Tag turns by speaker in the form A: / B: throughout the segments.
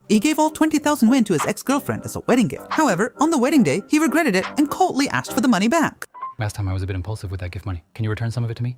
A: He gave all 20,000 Wen to his ex-girlfriend as a wedding gift. However, on the wedding day, he regretted it and coldly asked for the money back.
B: Last time I was a bit impulsive with that gift money. Can you return some of it to me?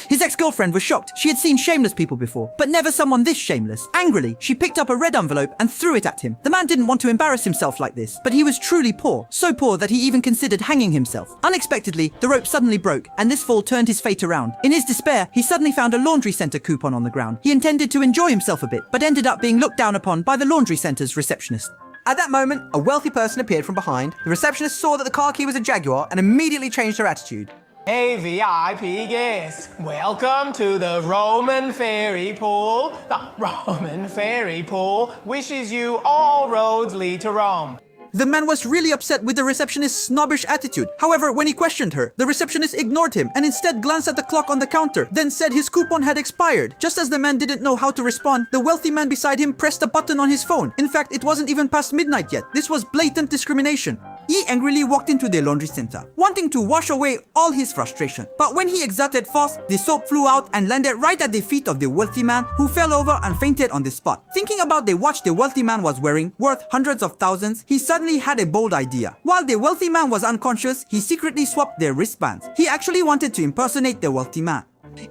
A: His ex-girlfriend was shocked. She had seen shameless people before, but never someone this shameless. Angrily, she picked up a red envelope and threw it at him. The man didn't want to embarrass himself like this, but he was truly poor, so poor that he even considered hanging himself. Unexpectedly, the rope suddenly broke, and this fall turned his fate around. In his despair, he suddenly found a laundry center coupon on the ground. He intended to enjoy himself a bit, but ended up being looked down upon by the laundry center's receptionist.
C: At that moment, a wealthy person appeared from behind. The receptionist saw that the car key was a Jaguar and immediately changed her attitude.
D: Hey VIP guests, welcome to the Roman Fairy Pool. The Roman Fairy Pool wishes you all roads lead to Rome.
A: The man was really upset with the receptionist's snobbish attitude. However, when he questioned her, the receptionist ignored him and instead glanced at the clock on the counter, then said his coupon had expired. Just as the man didn't know how to respond, the wealthy man beside him pressed a button on his phone. In fact, it wasn't even past midnight yet. This was blatant discrimination. He angrily walked into the laundry center, wanting to wash away all his frustration. But when he exerted force, the soap flew out and landed right at the feet of the wealthy man, who fell over and fainted on the spot. Thinking about the watch the wealthy man was wearing, worth hundreds of thousands, he suddenly had a bold idea. While the wealthy man was unconscious, he secretly swapped their wristbands. He actually wanted to impersonate the wealthy man.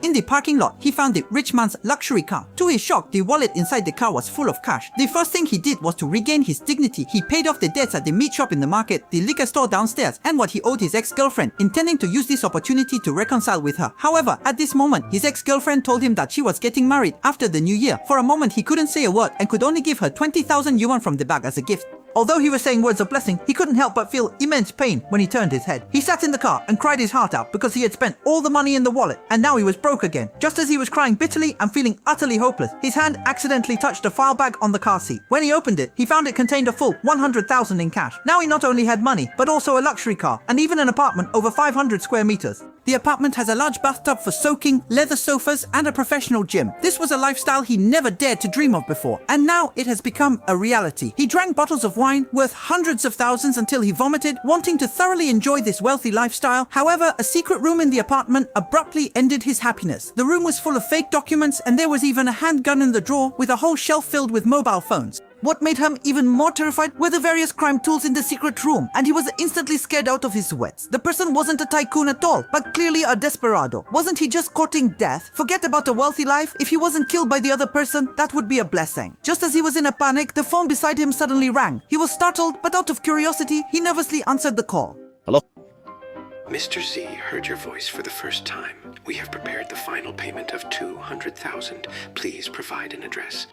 A: In the parking lot, he found the rich man's luxury car. To his shock, the wallet inside the car was full of cash. The first thing he did was to regain his dignity. He paid off the debts at the meat shop in the market, the liquor store downstairs, and what he owed his ex-girlfriend, intending to use this opportunity to reconcile with her. However, at this moment, his ex-girlfriend told him that she was getting married after the new year. For a moment, he couldn't say a word and could only give her 20,000 yuan from the bag as a gift. Although he was saying words of blessing, he couldn't help but feel immense pain when he turned his head. He sat in the car and cried his heart out because he had spent all the money in the wallet and now he was broke again. Just as he was crying bitterly and feeling utterly hopeless, his hand accidentally touched a file bag on the car seat. When he opened it, he found it contained a full 100,000 in cash. Now he not only had money, but also a luxury car and even an apartment over 500 square meters. The apartment has a large bathtub for soaking, leather sofas, and a professional gym. This was a lifestyle he never dared to dream of before, and now it has become a reality. He drank bottles of wine worth hundreds of thousands until he vomited, wanting to thoroughly enjoy this wealthy lifestyle. However, a secret room in the apartment abruptly ended his happiness. The room was full of fake documents, and there was even a handgun in the drawer with a whole shelf filled with mobile phones. What made him even more terrified were the various crime tools in the secret room, and he was instantly scared out of his wits. The person wasn't a tycoon at all, but clearly a desperado. Wasn't he just courting death? Forget about a wealthy life. If he wasn't killed by the other person, that would be a blessing. Just as he was in a panic, the phone beside him suddenly rang. He was startled, but out of curiosity, he nervously answered the call.
E: Hello?
F: Mr. Z heard your voice for the first time. We have prepared the final payment of 200,000. Please provide an address.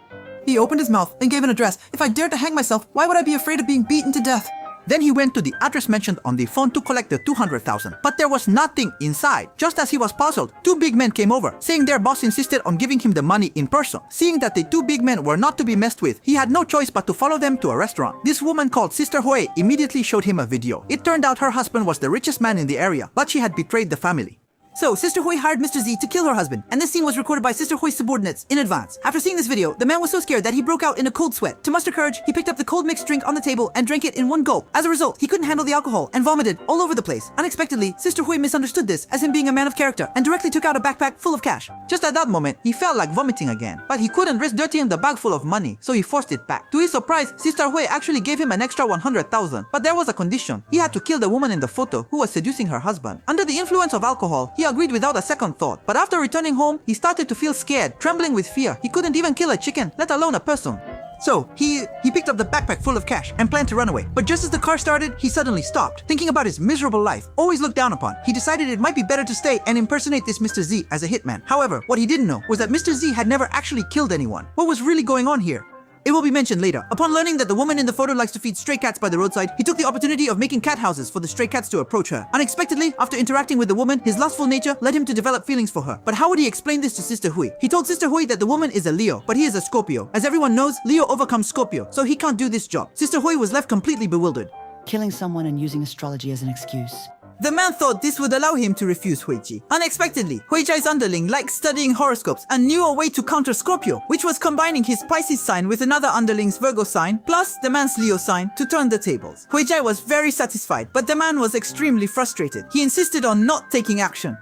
A: He opened his mouth and gave an address. If I dared to hang myself, why would I be afraid of being beaten to death? Then he went to the address mentioned on the phone to collect the 200,000. But there was nothing inside. Just as he was puzzled, two big men came over, saying their boss insisted on giving him the money in person. Seeing that the two big men were not to be messed with, he had no choice but to follow them to a restaurant. This woman called Sister Hui immediately showed him a video. It turned out her husband was the richest man in the area, but she had betrayed the family. So, Sister Hui hired Mr. Z to kill her husband, and this scene was recorded by Sister Hui's subordinates in advance. After seeing this video, the man was so scared that he broke out in a cold sweat. To muster courage, he picked up the cold mixed drink on the table and drank it in one gulp. As a result, he couldn't handle the alcohol and vomited all over the place. Unexpectedly, Sister Hui misunderstood this as him being a man of character and directly took out a backpack full of cash. Just at that moment, he felt like vomiting again, but he couldn't risk dirtying the bag full of money, so he forced it back. To his surprise, Sister Hui actually gave him an extra 100,000, but there was a condition. He had to kill the woman in the photo who was seducing her husband. Under the influence of alcohol, he agreed without a second thought, but after returning home, he started to feel scared, trembling with fear. He couldn't even kill a chicken, let alone a person. So, he picked up the backpack full of cash and planned to run away. But just as the car started, he suddenly stopped. Thinking about his miserable life, always looked down upon, he decided it might be better to stay and impersonate this Mr. Z as a hitman. However, what he didn't know was that Mr. Z had never actually killed anyone. What was really going on here? It will be mentioned later. Upon learning that the woman in the photo likes to feed stray cats by the roadside, he took the opportunity of making cat houses for the stray cats to approach her. Unexpectedly, after interacting with the woman, his lustful nature led him to develop feelings for her. But how would he explain this to Sister Hui? He told Sister Hui that the woman is a Leo, but he is a Scorpio. As everyone knows, Leo overcomes Scorpio, so he can't do this job. Sister Hui was left completely bewildered.
G: Killing someone and using astrology as an excuse.
A: The man thought this would allow him to refuse Huiji. Unexpectedly, Huiji's underling liked studying horoscopes and knew a way to counter Scorpio, which was combining his Pisces sign with another underling's Virgo sign, plus the man's Leo sign, to turn the tables. Huiji was very satisfied, but the man was extremely frustrated. He insisted on not taking action.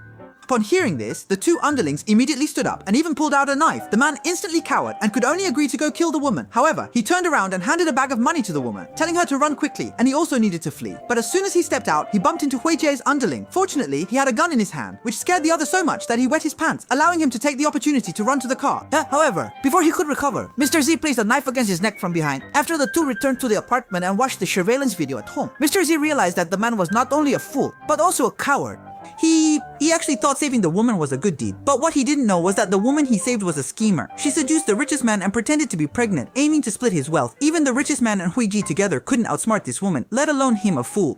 A: Upon hearing this, the two underlings immediately stood up and even pulled out a knife. The man instantly cowered and could only agree to go kill the woman. However, he turned around and handed a bag of money to the woman, telling her to run quickly, and he also needed to flee. But as soon as he stepped out, he bumped into Hui Jie's underling. Fortunately, he had a gun in his hand, which scared the other so much that he wet his pants, allowing him to take the opportunity to run to the car.
C: However, before he could recover, Mr. Z placed a knife against his neck from behind. After the two returned to the apartment and watched the surveillance video at home, Mr. Z realized that the man was not only a fool, but also a coward. He actually thought saving the woman was a good deed, but what he didn't know was that the woman he saved was a schemer. She seduced the richest man and pretended to be pregnant, aiming to split his wealth. Even the richest man and Hui Ji together couldn't outsmart this woman, let alone him, a fool.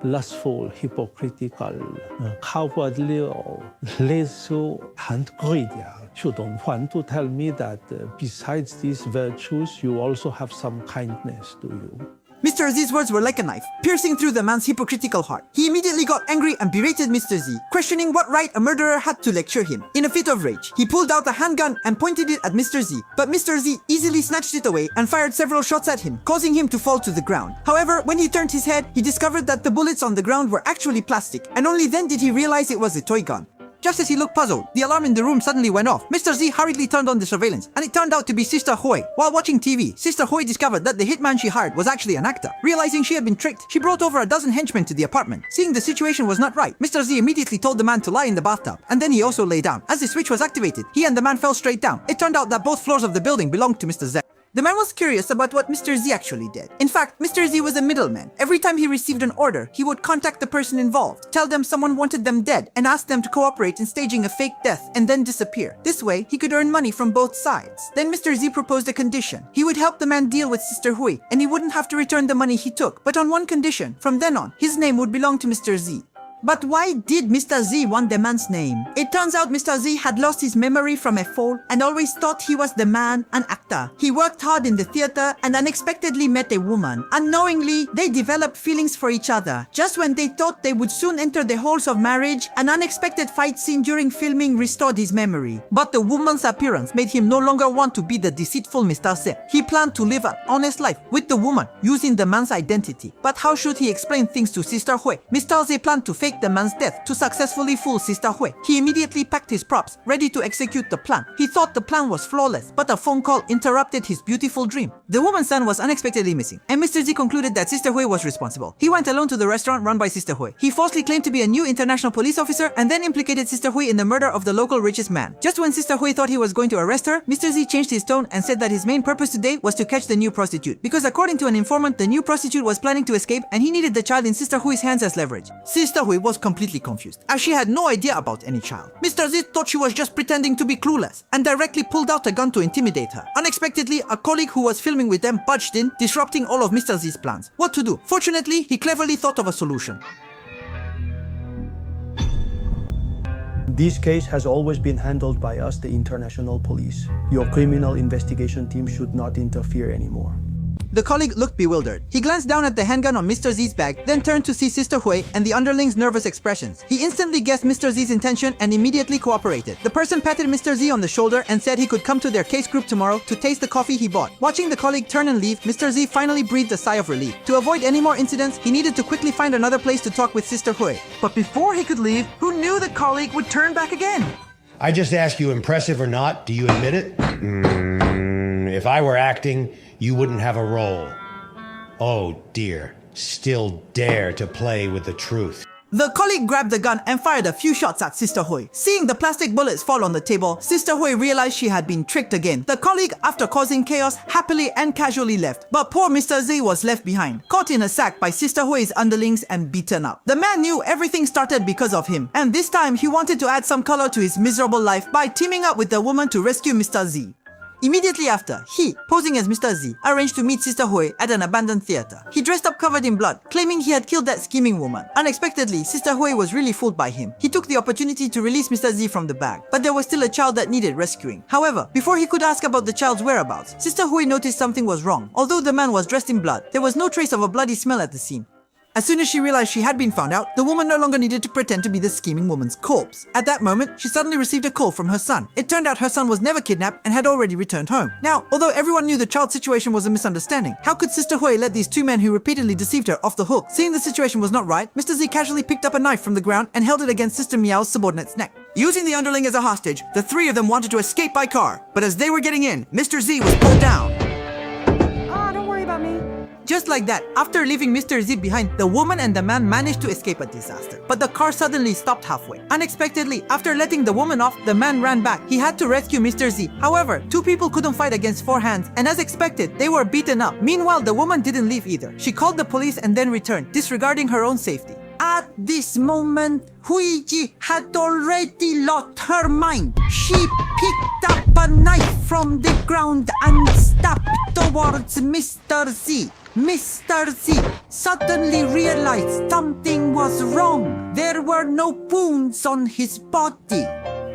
E: Lustful, hypocritical, cowardly, or lazy and greedy. You don't want to tell me that besides these virtues, you also have some kindness, do you?
A: Mr. Z's words were like a knife, piercing through the man's hypocritical heart. He immediately got angry and berated Mr. Z, questioning what right a murderer had to lecture him. In a fit of rage, he pulled out a handgun and pointed it at Mr. Z, but Mr. Z easily snatched it away and fired several shots at him, causing him to fall to the ground. However, when he turned his head, he discovered that the bullets on the ground were actually plastic, and only then did he realize it was a toy gun. Just as he looked puzzled, the alarm in the room suddenly went off. Mr. Z hurriedly turned on the surveillance, and it turned out to be Sister Hui. While watching TV, Sister Hui discovered that the hitman she hired was actually an actor. Realizing she had been tricked, she brought over a dozen henchmen to the apartment. Seeing the situation was not right, Mr. Z immediately told the man to lie in the bathtub, and then he also lay down. As the switch was activated, he and the man fell straight down. It turned out that both floors of the building belonged to Mr. Z. The man was curious about what Mr. Z actually did. In fact, Mr. Z was a middleman. Every time he received an order, he would contact the person involved, tell them someone wanted them dead, and ask them to cooperate in staging a fake death and then disappear. This way, he could earn money from both sides. Then Mr. Z proposed a condition. He would help the man deal with Sister Hui, and he wouldn't have to return the money he took, but on one condition. From then on, his name would belong to Mr. Z. But why did Mr. Z want the man's name? It turns out Mr. Z had lost his memory from a fall and always thought he was the man, an actor. He worked hard in the theater and unexpectedly met a woman. Unknowingly, they developed feelings for each other. Just when they thought they would soon enter the halls of marriage, an unexpected fight scene during filming restored his memory. But the woman's appearance made him no longer want to be the deceitful Mr. Z. He planned to live an honest life with the woman, using the man's identity. But how should he explain things to Sister Hui? Mr. Z planned to fake the man's death to successfully fool Sister Hui. He immediately packed his props, ready to execute the plan. He thought the plan was flawless, but a phone call interrupted his beautiful dream. The woman's son was unexpectedly missing, and Mr. Z concluded that Sister Hui was responsible. He went alone to the restaurant run by Sister Hui. He falsely claimed to be a new international police officer and then implicated Sister Hui in the murder of the local richest man. Just when Sister Hui thought he was going to arrest her, Mr. Z changed his tone and said that his main purpose today was to catch the new prostitute, because according to an informant, the new prostitute was planning to escape and he needed the child in Sister Hui's hands as leverage. Sister Hui was completely confused, as she had no idea about any child. Mr. Z thought she was just pretending to be clueless and directly pulled out a gun to intimidate her. Unexpectedly, a colleague who was filming with them barged in, disrupting all of Mr. Z's plans. What to do? Fortunately, he cleverly thought of a solution.
H: This case has always been handled by us, the international police. Your criminal investigation team should not interfere anymore.
A: The colleague looked bewildered. He glanced down at the handgun on Mr. Z's bag, then turned to see Sister Hui and the underling's nervous expressions. He instantly guessed Mr. Z's intention and immediately cooperated. The person patted Mr. Z on the shoulder and said he could come to their case group tomorrow to taste the coffee he bought. Watching the colleague turn and leave, Mr. Z finally breathed a sigh of relief. To avoid any more incidents, he needed to quickly find another place to talk with Sister Hui.
I: But before he could leave, who knew the colleague would turn back again?
J: I just ask you, impressive or not, do you admit it? If I were acting, you wouldn't have a role. Oh dear, still dare to play with the truth.
A: The colleague grabbed the gun and fired a few shots at Sister Hui. Seeing the plastic bullets fall on the table, Sister Hui realized she had been tricked again. The colleague, after causing chaos, happily and casually left. But poor Mr. Z was left behind, caught in a sack by Sister Hui's underlings and beaten up. The man knew everything started because of him, and this time he wanted to add some color to his miserable life by teaming up with the woman to rescue Mr. Z. Immediately after, he, posing as Mr. Z, arranged to meet Sister Hui at an abandoned theater. He dressed up covered in blood, claiming he had killed that scheming woman. Unexpectedly, Sister Hui was really fooled by him. He took the opportunity to release Mr. Z from the bag, but there was still a child that needed rescuing. However, before he could ask about the child's whereabouts, Sister Hui noticed something was wrong. Although the man was dressed in blood, there was no trace of a bloody smell at the scene.
C: As soon as she realized she had been found out, the woman no longer needed to pretend to be the scheming woman's corpse. At that moment, she suddenly received a call from her son. It turned out her son was never kidnapped and had already returned home. Now, although everyone knew the child's situation was a misunderstanding, how could Sister Hui let these two men who repeatedly deceived her off the hook? Seeing the situation was not right, Mr. Z casually picked up a knife from the ground and held it against Sister Meow's subordinate's neck.
A: Using the underling as a hostage, the three of them wanted to escape by car. But as they were getting in, Mr. Z was pulled down.
I: Don't worry about me.
C: Just like that, after leaving Mr. Z behind, the woman and the man managed to escape a disaster. But the car suddenly stopped halfway. Unexpectedly, after letting the woman off, the man ran back. He had to rescue Mr. Z. However, two people couldn't fight against four hands, and as expected, they were beaten up. Meanwhile, the woman didn't leave either. She called the police and then returned, disregarding her own safety. At this moment, Huiji had already lost her mind. She picked up a knife from the ground and stabbed towards Mr. Z. Mr. Z suddenly realized something was wrong. There were no wounds on his body.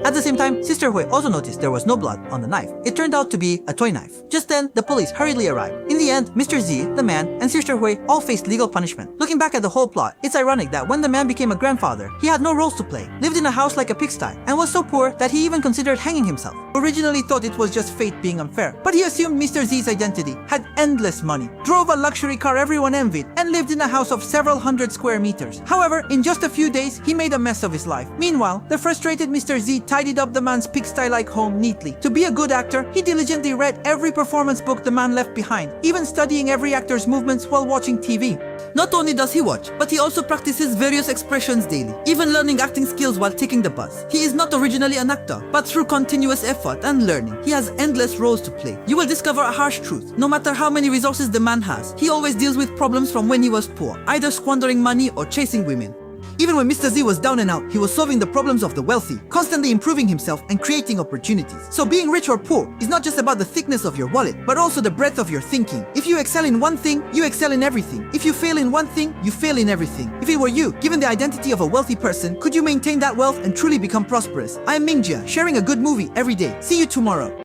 C: At the same time, Sister Hui also noticed there was no blood on the knife. It turned out to be a toy knife. Just then, the police hurriedly arrived. In the end, Mr. Z, the man, and Sister Hui all faced legal punishment. Looking back at the whole plot, it's ironic that when the man became a grandfather, he had no roles to play, lived in a house like a pigsty, and was so poor that he even considered hanging himself. Originally thought it was just fate being unfair, but he assumed Mr. Z's identity, had endless money, drove a luxury car everyone envied, and lived in a house of several hundred square meters. However, in just a few days, he made a mess of his life. Meanwhile, the frustrated Mr. Z tidied up the man's pigsty-like home neatly. To be a good actor, he diligently read every performance book the man left behind, even studying every actor's movements while watching TV. Not only does he watch, but he also practices various expressions daily, even learning acting skills while taking the bus. He is not originally an actor, but through continuous effort and learning, he has endless roles to play. You will discover a harsh truth. No matter how many resources the man has, he always deals with problems from when he was poor, either squandering money or chasing women. Even when Mr. Z was down and out, he was solving the problems of the wealthy, constantly improving himself and creating opportunities. So being rich or poor is not just about the thickness of your wallet, but also the breadth of your thinking. If you excel in one thing, you excel in everything. If you fail in one thing, you fail in everything. If it were you, given the identity of a wealthy person, could you maintain that wealth and truly become prosperous? I am Mingjia, sharing a good movie every day. See you tomorrow.